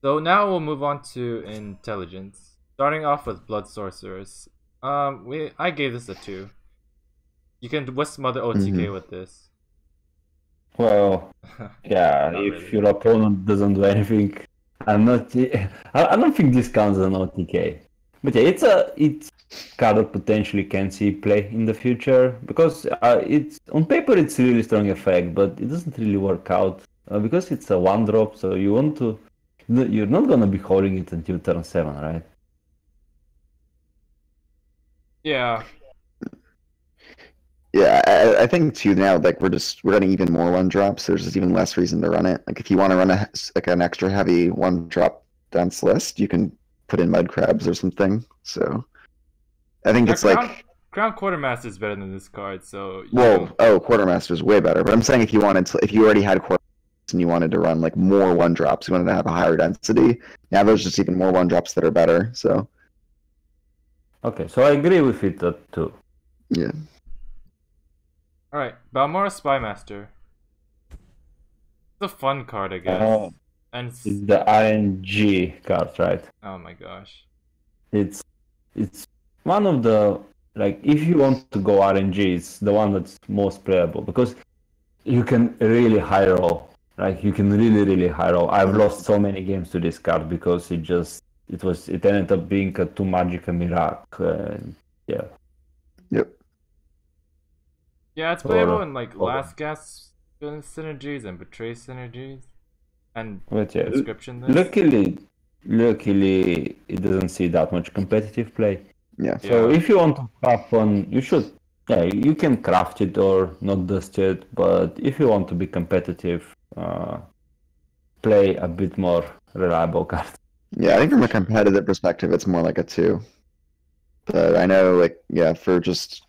So now we'll move on to intelligence. Starting off with blood sorcerers. I gave this a 2. You can what's mother OTK with this? Well, yeah, Not if really. your opponent doesn't do anything, I'm not. I don't think this counts as an OTK. But yeah, it's card that potentially can see play in the future because it's on paper it's really strong effect, but it doesn't really work out because it's a 1 drop. So you want to, you're not gonna be holding it until turn 7, right? Yeah. Yeah, I think too now, like we're running even more 1 drops. There's just even less reason to run it. Like if you want to run an extra heavy 1 drop dense list, you can put in mud crabs or something. So I think Yeah, it's like Crown Quartermaster is better than this card, so Quartermaster is way better. But I'm saying if you already had Quartermaster and you wanted to run like more 1 drops, you wanted to have a higher density. Now there's just even more 1 drops that are better. So Okay, so I agree with it too. yeah. Alright, Balmora Spymaster. It's a fun card, I guess. Oh. And It's the RNG card, right? oh my gosh. It's one of the, like, if you want to go RNG, it's the one that's most playable because you can really high roll. Like you can really high roll. I've lost so many games to this card because it ended up being a 2 magic and miracle. Yeah. Yep. Yeah, it's playable in like Last Gasp synergies and Betray synergies. And But yeah, description list. luckily it doesn't see that much competitive play. Yeah. So if you want to craft one, you should. Yeah, you can craft it or not dust it, but if you want to be competitive, play a bit more reliable card. Yeah, I think from a competitive perspective, it's more like a 2. But I know, like, yeah, for just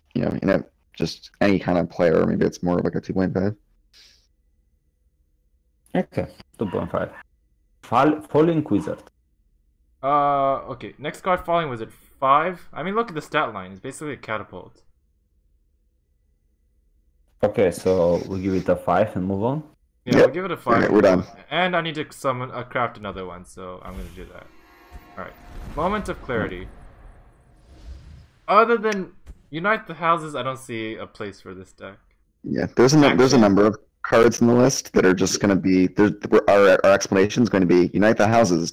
just any kind of player, maybe it's more like a 2.5. Okay, 2.5. Falling Wizard. Okay. Next card, Falling Wizard 5. I mean, look at the stat line. It's basically a catapult. Okay, so we'll give it a 5 and move on. Yeah, Yep. we'll give it a 5. Okay, we're done. And I need to craft another one, so I'm gonna do that. Alright. Moment of Clarity. Other than Unite the Houses, I don't see a place for this deck. Yeah, there's a number of cards in the list that are just going to be our explanation is going to be unite the houses ...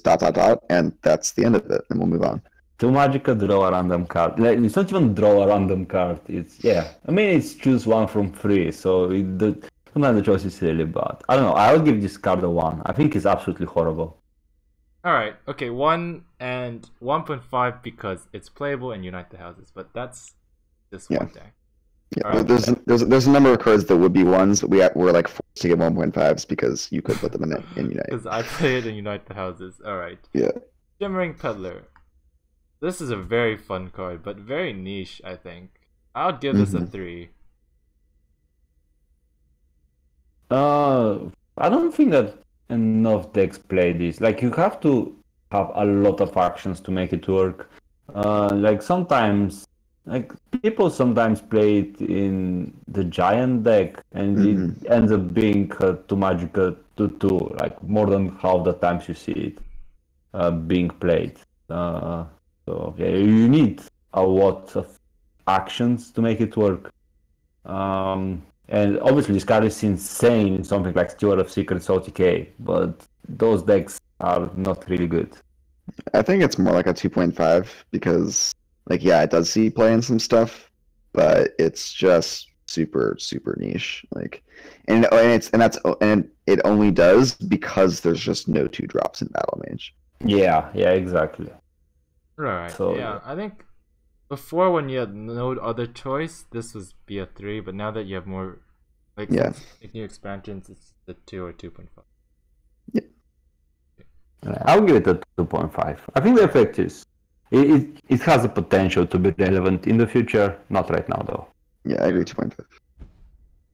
and that's the end of it, and we'll move on. 2 magical, draw a random card. Like, it's not even draw a random card. It's I mean it's choose one from 3. So sometimes the choice is really bad. I don't know. I'll give this card a 1. I think it's absolutely horrible. Alright, okay, 1 and 1.5 because it's playable and Unite the Houses, but that's this one deck. Yeah, Right. there's a number of cards that would be 1s, but we're like forced to get 1.5s because you could put them in Unite. Because I play it and Unite the Houses. Alright. Yeah. Shimmering Peddler. This is a very fun card, but very niche, I think. I would give this a 3. I don't think that enough decks play this. Like you have to have a lot of actions to make it work. Like sometimes, like people sometimes play it in the giant deck, and it ends up being 2 magical 2/2. Like more than half the times you see it being played. So yeah, you need a lot of actions to make it work. And obviously this card is insane in something like Steward of Secrets OTK, but those decks are not really good. I think it's more like a 2.5 because, like, yeah, it does see play in some stuff, but it's just super niche. Like, and it only does because there's just no 2 drops in Battle Mage. Yeah, exactly. Right. So, yeah, I think before when you had no other choice, this was be a 3, but now that you have more like new expansions, it's the 2 or 2.5. Yeah. I'll give it a 2.5. I think the effect is it has the potential to be relevant in the future, not right now though. Yeah, I agree 2.5.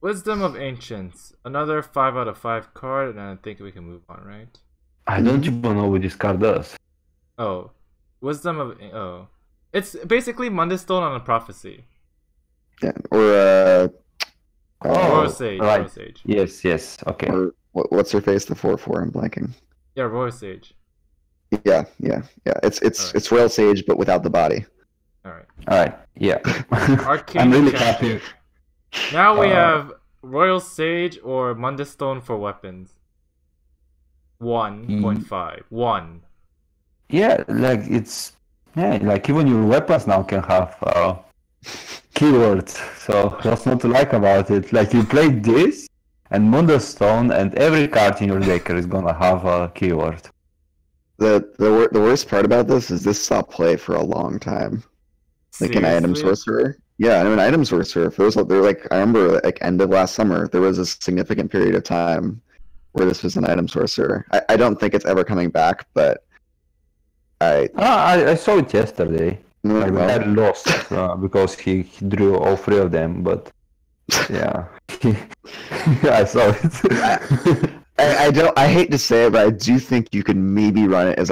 Wisdom of Ancients. Another 5 out of 5 card, and I think we can move on, right? I don't even know what this card does. Oh. Wisdom of... Oh. It's basically Mundistone on a prophecy. Yeah, or Royal Sage. Right. Royal Sage. Yes, okay. Or what's her face? The 4/4. I'm blanking. Yeah, Royal Sage. Yeah. It's Royal Sage, but without the body. Alright, yeah. Arcane I'm really Champion. happy. Now we have Royal Sage or Mundus Stone for weapons. 1.5. 1. Yeah, like it's like even your weapons now can have keywords. So what's not to like about it? Like you play this and Mundus Stone, and every card in your deck is gonna have a keyword. The worst part about this is this saw play for a long time. Like an item sorcerer. Yeah, an item sorcerer. For those, they're like, I remember like end of last summer, there was a significant period of time where this was an item sorcerer. I don't think it's ever coming back, but I saw it yesterday. Like well, I lost because he drew all three of them, but yeah, I saw it. I hate to say it, but I do think you could maybe run it as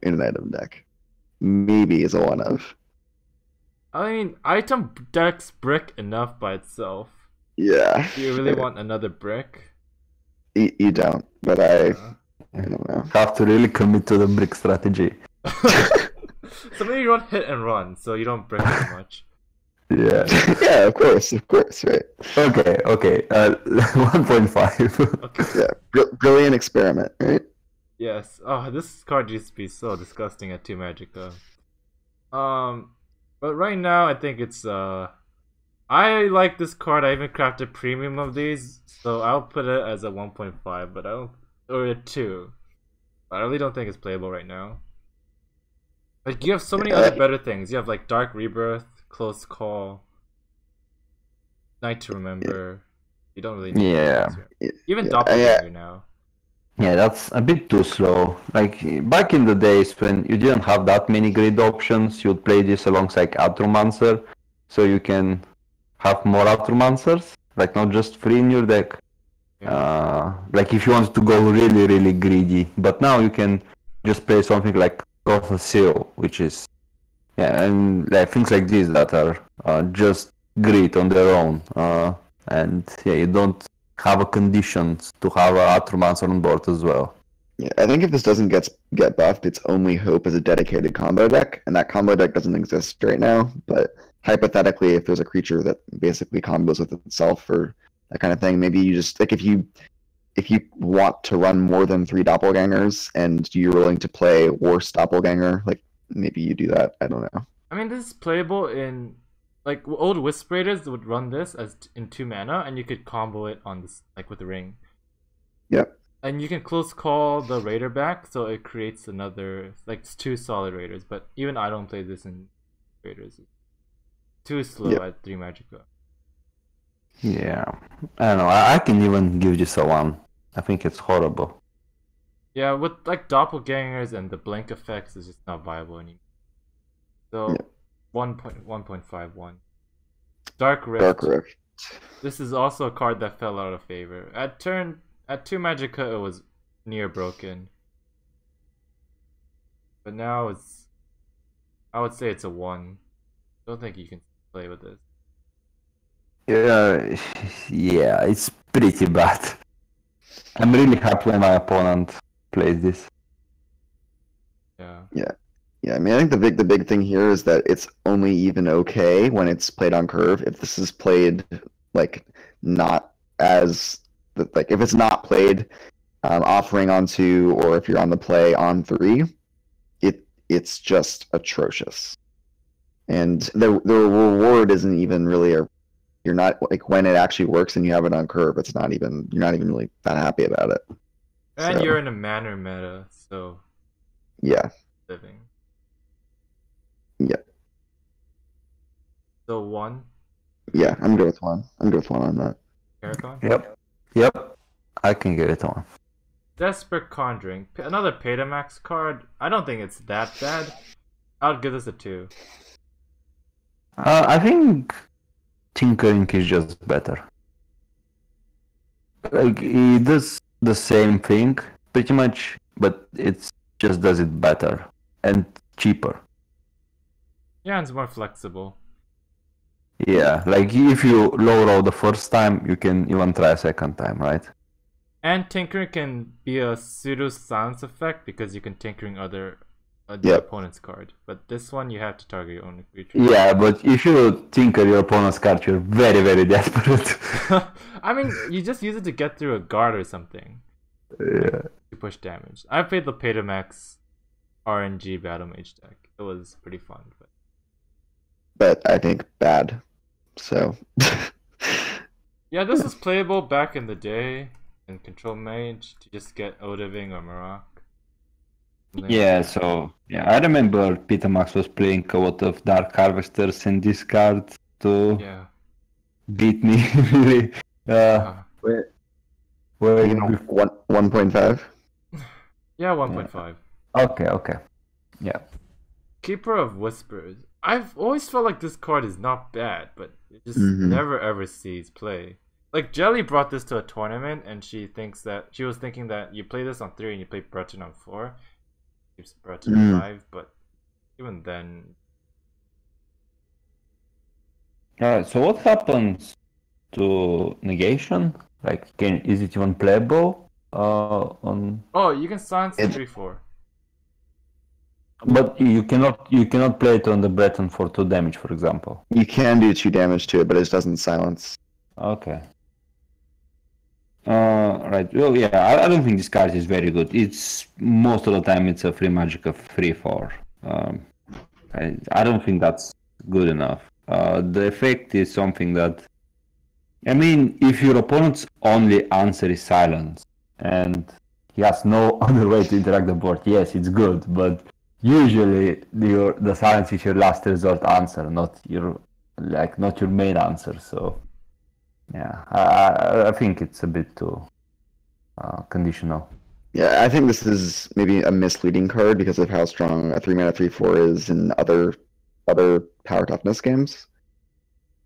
in an item deck. Maybe as a one of. I mean, item deck's brick enough by itself. Yeah. Do you really want another brick? You don't, but I don't know. Have to really commit to the brick strategy. So maybe you don't hit and run, so you don't brick as much. Yeah. Yeah, of course, right. Okay. 1.5. Okay. Yeah, brilliant experiment, right? Yes. Oh, this card used to be so disgusting at 2 Magicka. But right now I think it's I like this card. I even crafted premium of these, so I'll put it as a 1.5, but I don't, or a 2. I really don't think it's playable right now. Like you have so many other better things. You have like Dark Rebirth, Close Call, Night to Remember. You don't really need even Doppelganger now. Yeah, that's a bit too slow. Like back in the days when you didn't have that many grid options, you'd play this alongside Atromancer, so you can have more Atromancers, like not just 3 in your deck. Yeah. Like if you want to go really, really greedy, but now you can just play something like Seal, which is and things like this that are just great on their own, and you don't have a conditions to have a Atromancer on board as well. Yeah, I think if this doesn't get buffed, its only hope is a dedicated combo deck, and that combo deck doesn't exist right now. But hypothetically, if there's a creature that basically combos with itself or that kind of thing, maybe you just like if you want to run more than 3 doppelgangers and you're willing to play worse doppelganger, like maybe you do that. I don't know. I mean, this is playable in like old Wisp Raiders would run this as in 2 mana, and you could combo it on this like with the ring. Yep. And you can close call the raider back, so it creates another like 2 solid raiders. But even I don't play this in raiders. It's too slow at 3 Magicka. Yeah, I don't know. I can even give this a 1. I think it's horrible. Yeah, with like doppelgangers and the blink effects, is just not viable anymore. So 1.51. Dark Rift. This is also a card that fell out of favor. At 2 Magicka, it was near broken, but now it's. I would say it's a 1. Don't think you can play with this. Yeah, it's pretty bad. I'm really happy when my opponent plays this. Yeah. I mean, I think the big thing here is that it's only even okay when it's played on curve. If this is played like not as like if it's not played offering on 2, or if you're on the play on 3, it's just atrocious. And the reward isn't even really you're not like when it actually works and you have it on curve, you're not even really that happy about it. And so, you're in a manner meta, so yeah. Living. Yeah. So 1? Yeah, I'm good with 1. I'm good with 1 on that. Karakondzhul? Yep. I can give it 1. Desperate Conjuring. Another Pay-to-Max card. I don't think it's that bad. I would give this a 2. I think Tinkering is just better. Like, it does the same thing, pretty much, but it just does it better and cheaper. Yeah, and it's more flexible. Yeah, like if you low roll the first time, you can even try a second time, right? And tinkering can be a pseudo silence effect because you can tinkering the Yep. opponent's card. But this one you have to target your own creature. Yeah, but if you tinker your opponent's card, you're very, very desperate. I mean, you just use it to get through a guard or something. Yeah. To push damage. I played the Betamax RNG Battle Mage deck. It was pretty fun. But I think bad. So. Yeah, this was playable back in the day in Control Mage to just get Odiving or Marak. Yeah, so yeah, I remember Peter Max was playing a lot of Dark Harvesters and discard to beat me really. Where You know, 1.5? Yeah, 1.5. Okay. Yeah. Keeper of Whispers. I've always felt like this card is not bad, but it just never ever sees play. Like Jelly brought this to a tournament, and she was thinking that you play this on 3 and you play Breton on 4. Keeps Breton on 5, but even then. Alright, so what happens to negation? Like, is it even playable? Oh, you can silence 3/4. But you cannot play it on the Breton for 2 damage, for example. You can do 2 damage to it, but it doesn't silence. Okay. Right. Well, yeah. I don't think this card is very good. It's most of the time it's a free magic of 3/4. I don't think that's good enough. The effect is something that, I mean, if your opponent's only answer is silence and he has no other way to interact the board, yes, it's good, but usually the silence is your last resort answer, not your main answer. So yeah, I think it's a bit too conditional. Yeah, I think this is maybe a misleading card because of how strong a 3-mana 3/4 is in other power toughness games.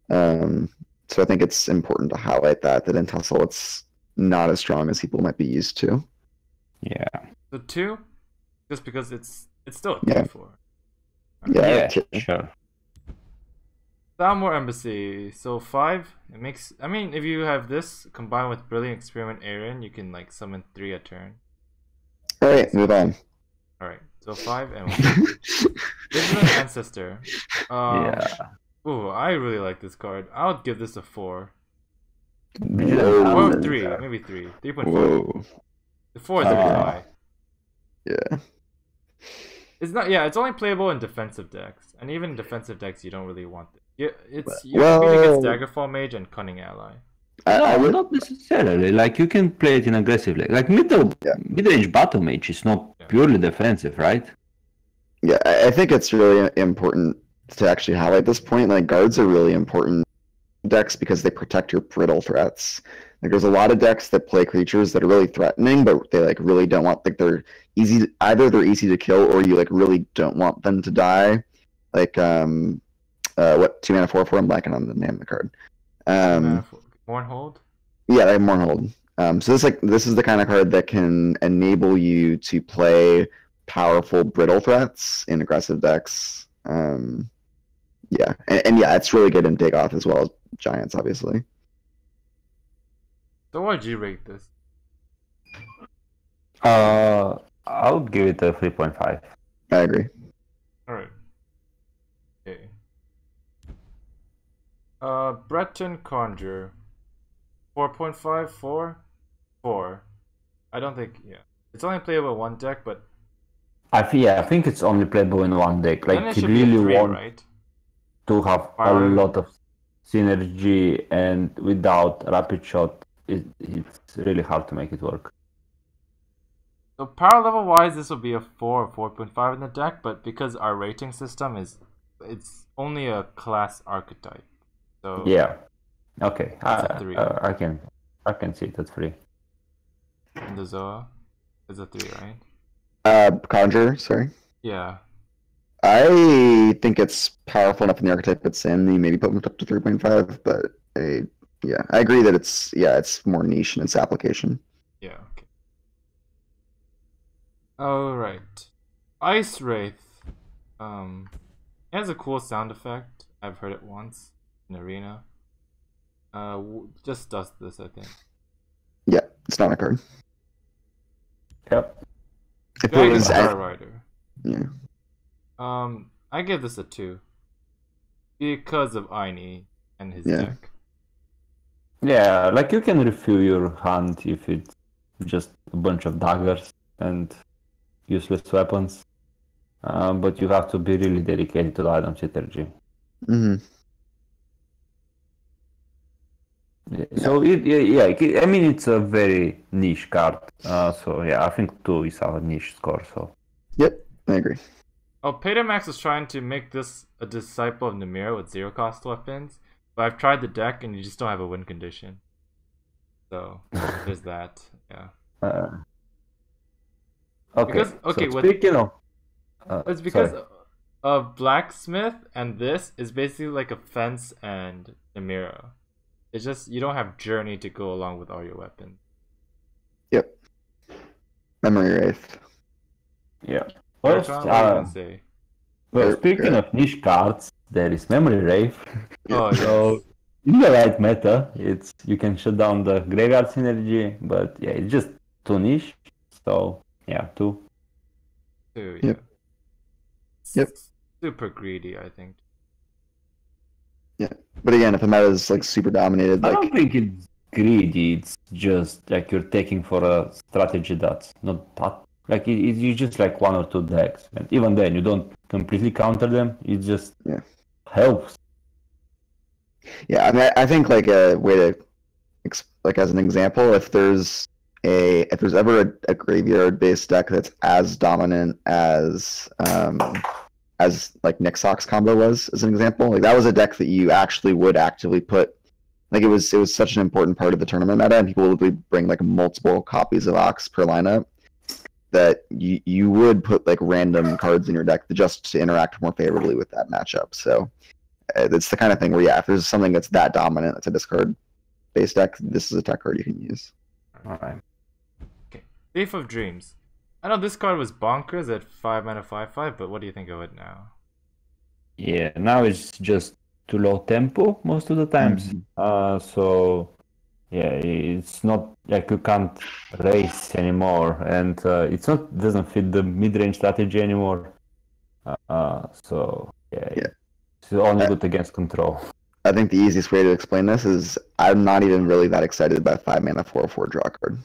So I think it's important to highlight that in TESL it's not as strong as people might be used to. Yeah. The 2, just because it's still a 3/4. Yeah, sure. Thalmor Embassy. So 5. It makes. I mean, if you have this combined with Brilliant Experiment Aaron, you can like summon 3 a turn. All right, move on. All right. So 5 and 1. Vigilant Ancestor. Yeah. Ooh, I really like this card. I would give this a 4. Whoa. Or 3, maybe 3. 3.5. Whoa. The 4 is a bit high. Yeah. It's not. Yeah, it's only playable in defensive decks, and even in defensive decks, you don't really want it. You're competing against Daggerfall Mage and Cunning Ally. Not necessarily. Like, you can play it in aggressively. Like mid-range Battle Mage is not purely defensive, right? Yeah, I think it's really important to actually highlight this point. Like, guards are really important decks because they protect your brittle threats. Like, there's a lot of decks that play creatures that are really threatening, but they like really don't want, like, they're easy. Either they're easy to kill, or you like really don't want them to die. Like what 2-mana 4/4? I'm blanking on the name of the card. Mournhold. Yeah, like Mournhold. So this is the kind of card that can enable you to play powerful brittle threats in aggressive decks. Yeah, and yeah, it's really good in Dig Off as well as Giants, obviously. So why'd you rate this? I would give it a 3.5. I agree. All right. Okay. Breton Conjurer. 4.5, 4. I don't think. Yeah, it's only playable in one deck, but I think it's only playable in one deck. then it Like, you should be a really 3, want right? to have a lot of synergy, and without rapid shot, it's really hard to make it work. So power level wise, this will be a 4 or 4.5 in the deck, but because our rating system it's only a class archetype. So Yeah. Okay. That's a 3. I can see it at 3. EndoZoa is a 3, right? Conjurer, sorry. Yeah. I think it's powerful enough in the archetype it's in. You maybe put it up to 3.5, but I agree that it's more niche in its application. Yeah. Okay. All right. Ice Wraith. It has a cool sound effect. I've heard it once in Arena. Just does this, I think. Yeah, It's not a card. Yep. If it Dragon was, Star Rider. yeah, I give this a 2 because of Aini and his Yeah. deck. Yeah, like you can refill your hand if it's just a bunch of daggers and useless weapons. But you have to be really dedicated to the item synergy. hmm Yeah, so I mean it's a very niche card. So yeah, I think 2 is our niche score. So Yep, I agree. Oh, Paydomax was trying to make this a disciple of Namira with 0 cost weapons, but I've tried the deck and you just don't have a win condition. So there's that. Yeah. Okay. Because okay, so with speaking of, it's because sorry. of Blacksmith and this is basically like a fence and Namira. It's just you don't have Journey to go along with all your weapons. Yep. Memory Wraith. Yeah. Well, Bertrand, what are you gonna say? well, Great, speaking great. of niche cards, there is Memory Rave. Oh So yes. in the right meta, it's you can shut down the graveyard synergy, but yeah, it's just too niche. So yeah, 2. 2, yeah. Yep. Yep. Super greedy, I think. But again, if the meta is like super dominated, I like don't think it's greedy. It's just like you're taking for a strategy that's not that. Like you just like 1 or 2 decks, and even then you don't completely counter them. It just Yeah. helps. yeah, I mean, I think like a way to like as an example, if there's ever a graveyard based deck that's as dominant as like Nixox combo was, as an example, like that was a deck that you actually would actively put. Like it was such an important part of the tournament meta, and people would bring like multiple copies of Ox per lineup that you would put like random cards in your deck just to interact more favorably with that matchup. So it's the kind of thing where yeah, if there's something that's that dominant, that's a discard based deck, this is a deck card you can use. All right. Okay. Thief of Dreams. I know this card was bonkers at 5 mana 5/5, but what do you think of it now? Yeah, now it's just too low tempo most of the times. So yeah, it's not like you can't race anymore, and it's not doesn't fit the mid-range strategy anymore. So yeah, Yeah. it's only good against control. I think the easiest way to explain this is I'm not even really that excited about 5 mana 4/4 draw card.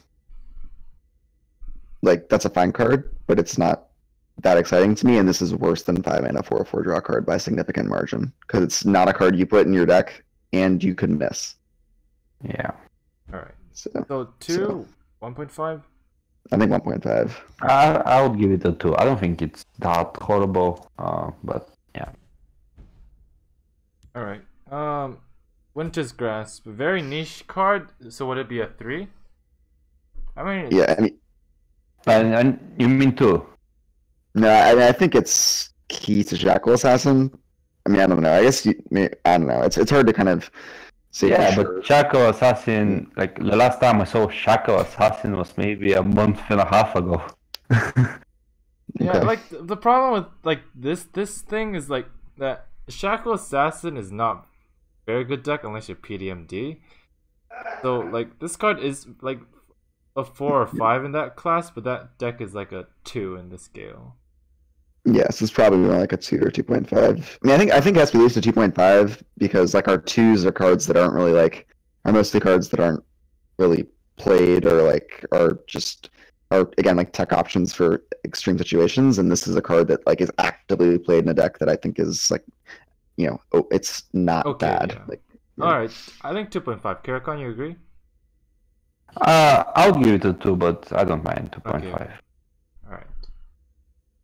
Like that's a fine card, but it's not that exciting to me, and this is worse than 5 mana 4/4 draw card by a significant margin because it's not a card you put in your deck and you could miss. Yeah, Alright. So So 2, 1.5? I think 1.5. I would give it a 2. I don't think it's that horrible, but yeah. Alright. Winter's Grasp. Very niche card, so would it be a 3? I mean, Yeah, I mean, And you mean 2? no, I think it's key to Shackle Assassin. I mean, I don't know. I guess I don't know. It's hard to kind of say Yeah, for but sure. Shackle Assassin, like the last time I saw Shackle Assassin was maybe a month and a half ago. yeah, Okay. like the problem with like this thing is like that Shackle Assassin is not very good deck unless you're PDMD. So like this card is like a 4 or 5 in that class, but that deck is like a 2 in the scale. Yes, it's probably more like a 2 or 2.5. I mean, I think it has to be at least a 2.5 because like our 2s are cards that aren't really like are mostly cards that aren't really played or like are again like tech options for extreme situations, and this is a card that like is actively played in a deck that I think is like it's not Okay, bad. yeah. Like Alright, I think 2.5. Karakon, you agree? I'll give it a 2, but I don't mind 2.5. Okay.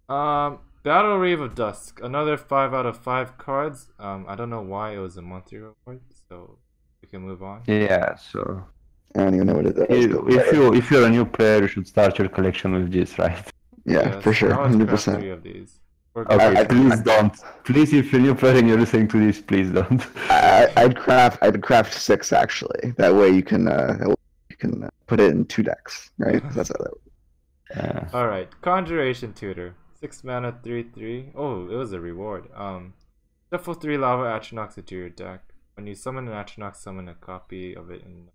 Alright. Battle Reve of Dusk. Another 5 out of 5 cards. I don't know why it was a monthly reward, so we can move on. Yeah, so I don't even know what it is. But if you're a new player, you should start your collection with this, right? yeah, Yes, for sure, I always craft 100%. 3 of these. Okay, I- please don't. Please, if you're a new player and you're listening to this, please don't. I'd craft 6 actually. That way you can put it in 2 decks, right? That's how that works. Alright, Conjuration Tutor. 6 mana, 3/3. Oh, it was a reward. Shuffle 3 Lava Atronachs into your deck. When you summon an Atronach, summon a copy of it in.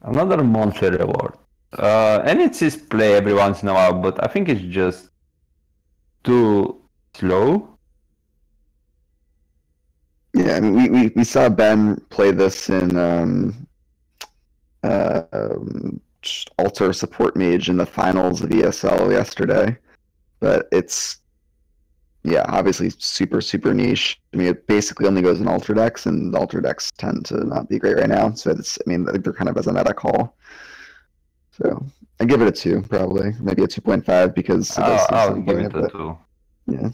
Another monthly reward. And it's his play every once in a while, but I think it's just too slow. Yeah, I mean, we saw Ben play this in Altar Support Mage in the finals of ESL yesterday, but it's obviously super niche. I mean, it basically only goes in Altar decks, and Altar decks tend to not be great right now. So I think they're kind of as a meta call. So I give it a 2, probably maybe a 2.5 because it does I'll give it a 2. Yeah.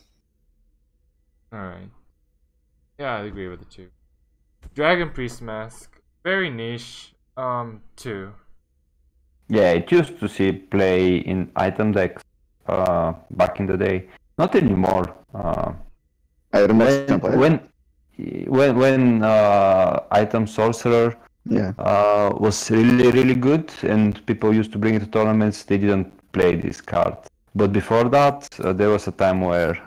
All right. Yeah, I agree with the 2. Dragon Priest Mask, very niche. 2. Yeah, it used to see play in item decks back in the day. Not anymore. Item decks don't play. When item Sorcerer was really good, and people used to bring it to tournaments, they didn't play this card. But before that, there was a time where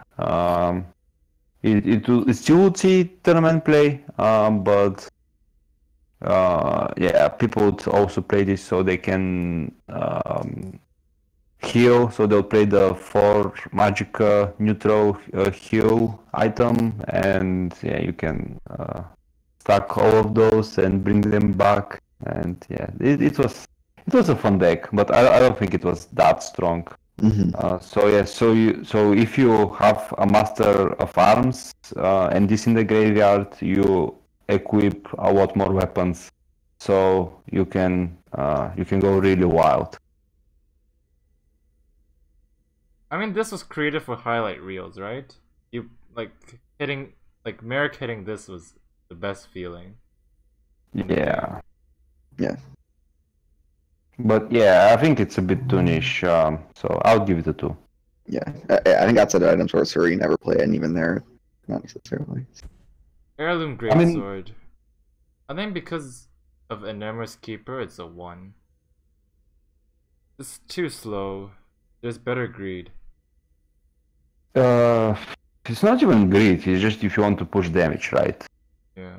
it still would see tournament play, but people would also play this so they can heal. So they'll play the 4 magic neutral heal item, and you can stack all of those and bring them back. And it was a fun deck, but I don't think it was that strong. Mm-hmm. So if you have a Master of Arms and this in the graveyard, you equip a lot more weapons, so you can go really wild. I mean, this was created for highlight reels, right? You Merrick hitting this was the best feeling. Yeah. But I think it's a bit too niche, so I'll give it a 2. Yeah, I think outside of item Sorcerer, you never play, and even there, not necessarily. Heirloom Greatsword. I think because of Enemer's Keeper, it's a 1. It's too slow. There's better greed. It's not even greed, it's just if you want to push damage, right? Yeah.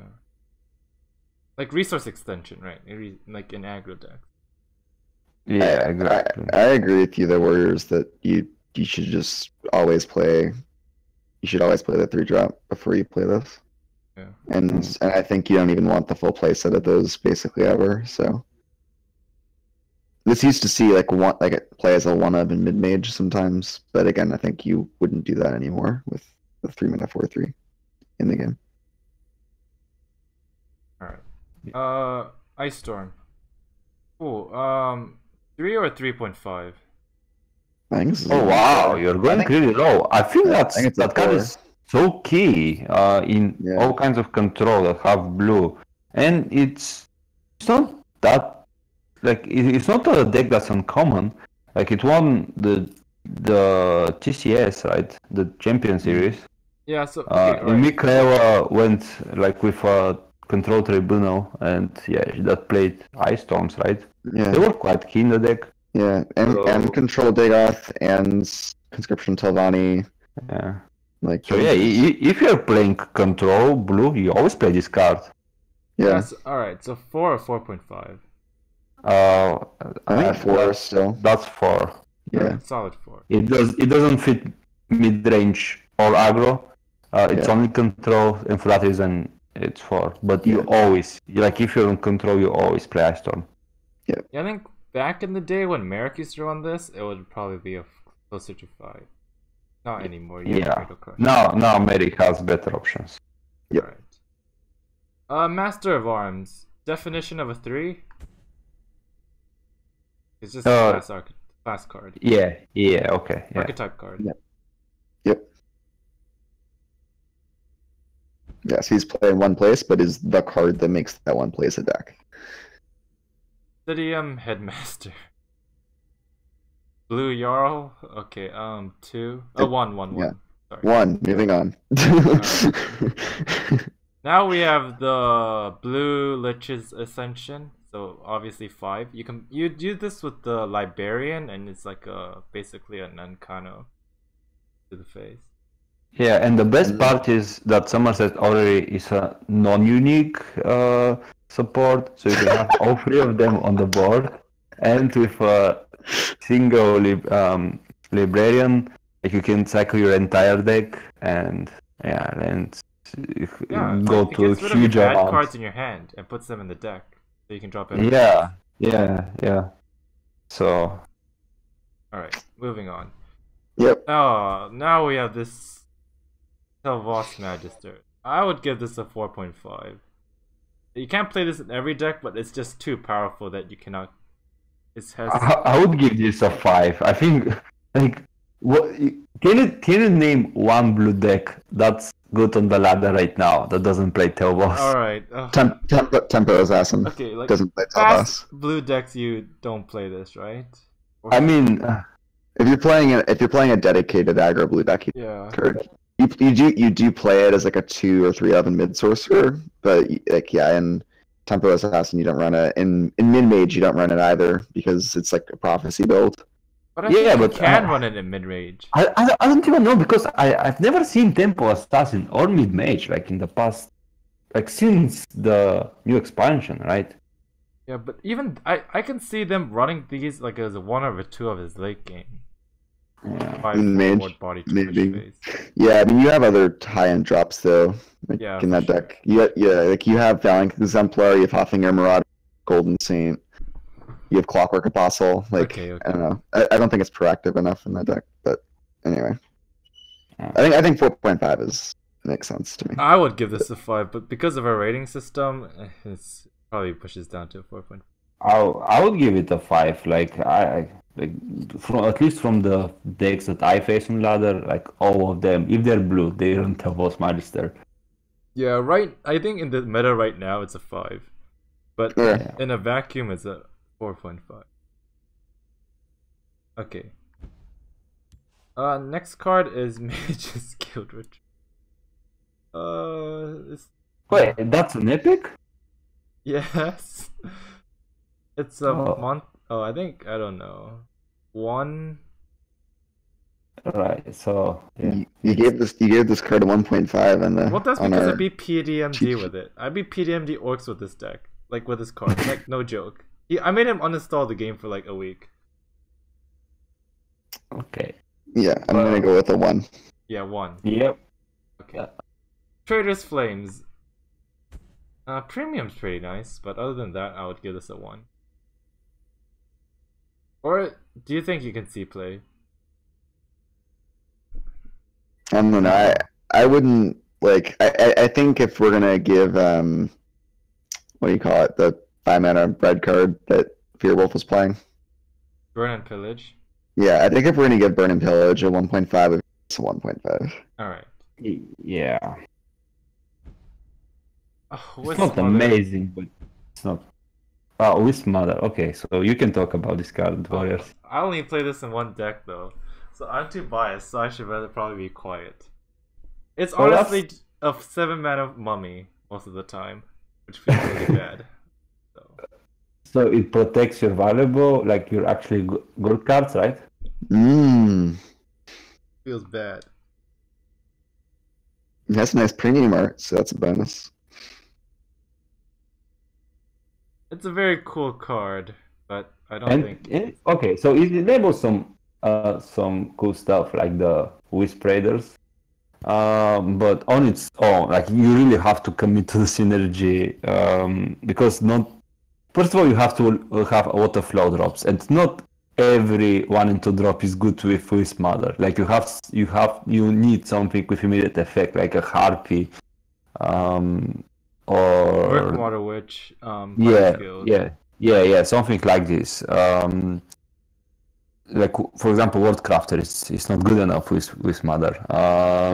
Like resource extension, right? Like in aggro decks. Yeah, exactly. I agree with you, the Warriors, that you should just always play. You should always play the 3-drop before you play this. Yeah. And I think you don't even want the full play set of those basically ever. So this used to see play as a 1-of in mid mage sometimes, but again, I think you wouldn't do that anymore with the 3-mana 4/3 in the game. All right. Ice Storm. Cool. 3 or 3.5? I think this is wow, you're going really low. I think that card is so key in all kinds of control that have blue, and it's not that it's not a deck that's uncommon. Like it won the TCS, right? The Champion Series. Yeah. So Mikhaila went with a Control Tribunal, and that played Ice Storms, right? Yeah, they were quite key in the deck. Yeah, and Control Dagoth and Conscription Telvanni. Yeah. If you're playing Control Blue, you always play this card. Yeah. Alright, so 4 or 4.5? I think 4 still. That's 4. Yeah. Solid 4. It doesn't fit mid-range or aggro. It's only Control, and for that reason, it's 4. But you always, if you're in Control, you always play Ice Storm. Yeah. I think back in the day when Merrick used to run this, it would probably be closer to 5. Not anymore. Now Merrick has better options. Yeah. Right. Master of Arms. Definition of a 3? It's just a class card. Yeah, okay. Yeah. Archetype card. Yep. Yes, he's playing one place, but is the card that makes that one place a deck. Stadium Headmaster. Blue Jarl. Okay. 2. Oh, 1. Yeah. Sorry. 1. Moving on. Now we have the Blue Lich's Ascension. So obviously 5. You do this with the Librarian, and it's like basically an Uncano to the face. Yeah, and the best part is that Somerset already is a non-unique support, so you can have all three of them on the board, and with a single librarian, like you can cycle your entire deck, and go it to gets rid of huge your bad amounts. cards in your hand and puts them in the deck, so you can drop everything. Yeah. So. All right, moving on. Yep. Oh, now we have this Tel-Vos Magister. I would give this a 4.5. You can't play this in every deck, but it's just too powerful that you cannot. I would give this a 5. I think, like, what can you name one blue deck that's good on the ladder right now that doesn't play Tel-Vos? All right. Tempo Assassin. Okay, like doesn't play Tel-Vos. fast blue decks, you don't play this, right? I mean, if you're playing a dedicated aggro blue deck, yeah. You do play it as like a 2 or 3/11 mid sorcerer, but like in Tempo Assassin you don't run it. In mid mage you don't run it either because it's like a prophecy build. But I think you can run it in mid range. I don't even know because I've never seen Tempo Assassin or mid mage like in the past, like since the new expansion, right? Yeah, but even I can see them running these like as a 1 or a 2 of his late game. Yeah. 5 Mage, forward body to maybe. push phase. Yeah, I mean you have other high-end drops though. Like Yeah, in that for sure. deck. Like you have Valiant Exemplar, you have Hoffinger Marauder, Golden Saint, you have Clockwork Apostle. Like Okay. I don't know. I don't think it's proactive enough in that deck, but anyway. I think 4.5 makes sense to me. I would give this a 5, but because of our rating system, it's probably pushes down to a 4.5. I would give it a 5. Like from at least from the decks that I face on ladder, like all of them, if they're blue, they run Tel-Vos Magister. Yeah, right. I think in the meta right now it's a 5, but Yeah. in a vacuum it's a 4.5. Okay. Next card is Mage's Guild Retreat. Wait, that's an epic? Yes. It's a Oh. month. Oh, I don't know. 1. Right. So yeah. You gave this card a 1.5 on the Well, that's on because our I beat PDMD with it. I beat PDMD Orcs with this deck. Like with this card. Like, no joke. I made him uninstall the game for like a week. Okay. Yeah, I'm gonna go with a 1. Yeah, 1. Yep. Okay. Trader's Flames. Premium's pretty nice, but other than that, I would give this a 1. Or do you think you can see play? I don't know. I wouldn't like. I think if we're gonna give what do you call it, the 5-mana red card that Fearwolf was playing. Burn and Pillage. Yeah, I think if we're gonna give Burn and Pillage a 1.5, it's a 1.5. All right. Yeah. Oh, It's not amazing, but it's not. Oh, Wisp Mother. Okay, so you can talk about this card, Warriors. I only play this in one deck though, so I'm too biased. So I should rather probably be quiet. It's honestly a 7-mana mummy most of the time, which feels really bad. So it protects your valuable, like your actually good cards, right? Feels bad. It has nice premium art, so that's a bonus. It's a very cool card, but I don't think. Okay, so it enables some cool stuff like the Wisp Raiders, but on its own, like you really have to commit to the synergy because not. First of all, you have to have a lot of flow drops, and not every 1 and 2 drop is good with Wisp Mother. Like you need something with immediate effect, like a Harpy, or Brickwater Witch. Yeah, something like this. Like for example, Worldcrafter is not good enough with Mother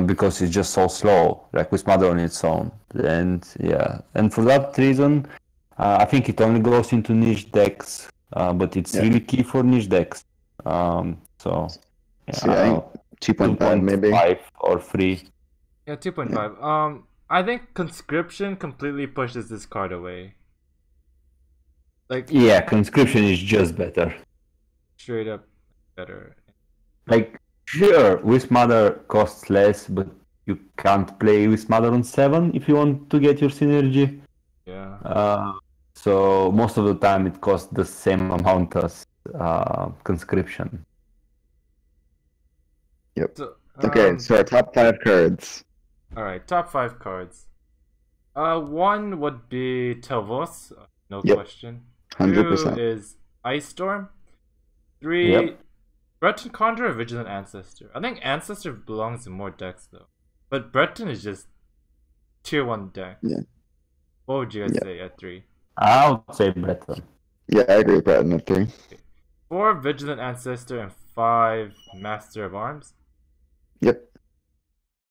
because it's just so slow, like with Mother on its own. And for that reason, I think it only goes into niche decks, but it's really key for niche decks. So I think 2.5 maybe 5 or 3. Yeah, 2.5. I think Conscription completely pushes this card away. Like, yeah, Conscription is just better. Straight up better. Like, sure, Wisp Mother costs less, but you can't play Wisp Mother on 7 if you want to get your synergy. Yeah. So most of the time it costs the same amount as conscription. Yep. So, Okay, so our top 5 cards. all right, top 5 cards. One would be Tel-Vos, no Yep. question. 100%. 2 is Ice Storm. 3, Yep. Breton Conjurer, Vigilant Ancestor. I think Ancestor belongs in more decks though, but Breton is just tier 1 deck. Yeah. What would you guys Yeah. say at 3? I would say Breton. Yeah, I agree with Breton at 3. 4, Vigilant Ancestor, and 5, Master of Arms. Yep.